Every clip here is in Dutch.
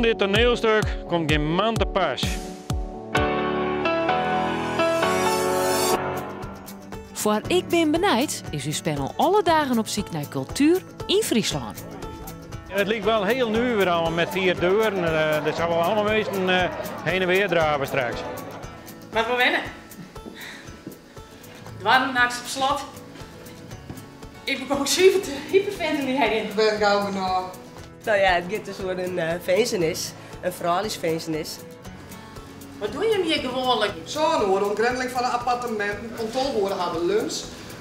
Zonder dit toneelstuk komt geen man te pas. Voor Ik Ben Benijd is uw panel alle dagen op zoek naar cultuur in Friesland. Het lijkt wel heel nu weer allemaal met 4 deuren. Dat zou wel allemaal meesten heen en weer draven straks. Maar we wennen. De warm naast op slot. Ik ben ook super te hyperventileren. Waar gaan we nou? Nou ja, het gaat dus voor een feestenis, een vrouwelijk feestenis. Wat doe je hier gewoonlijk? Zo'n hoor, omgrendeling van een appartement. Om 12 uur gaan we lunch.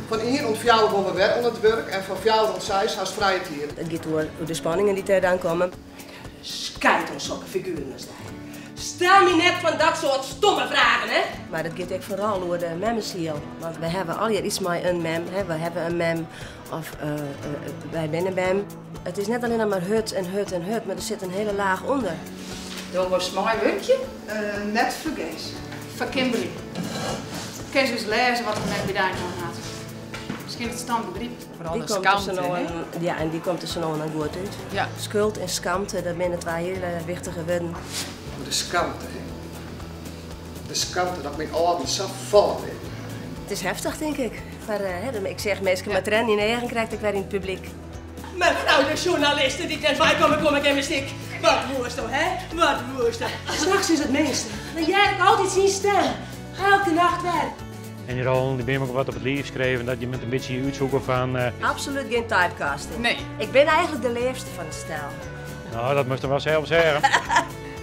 Van 1 tot 4 gaan we weg onder het werk en van 4 tot 6 gaan we vrije hier. Het gaat door de spanningen die eraan komen. Schijt ons zulke figuren als dat. Stel me net van dat soort stomme vragen, hè? Maar het gaat ook vooral over de memmenziel. Want we hebben al hier iets met een mem. Hè? We hebben een mem of wij zijn een mem. Het is net alleen maar hut en hut en hut, maar er zit een hele laag onder. Dat was mijn werkje. Net vergees. Van Kimberly. Kun je eens lezen wat er met bij daar had. Misschien het standbegrip. Vooral de schaamte, ja, en die komt er zo nou aan goed uit. Ja. Schuld en schaamte, dat zijn 2 hele wichtige woorden. De schaamte, hè. De schaamte dat mijn ouderen zo vallen. Het is heftig, denk ik. Ik zeg meestal met rennen in de eigen krijgt ik weer in het publiek. Mevrouw de journalisten die ten wij kom ik in mijn stik. Wat woestel, hè? Wat woestel. Straks is het meeste. Dan jij ik altijd zien staan. Elke nacht weer. En die rollen die ben je ook wat op het lief geschreven dat je met een beetje uitzoeken van... Absoluut geen typecasting. Nee. Ik ben eigenlijk de leefste van de stijl. Nou, dat moest je wel zelf zeggen.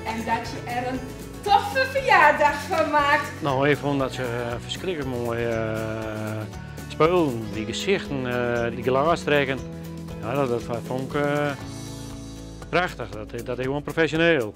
En dat je er een toffe verjaardag van maakt. Nou, ik vond dat ze verschrikkelijk mooi spelen. Die gezichten, die gelaas trekken. Ja, dat vond ik prachtig. Dat is gewoon professioneel.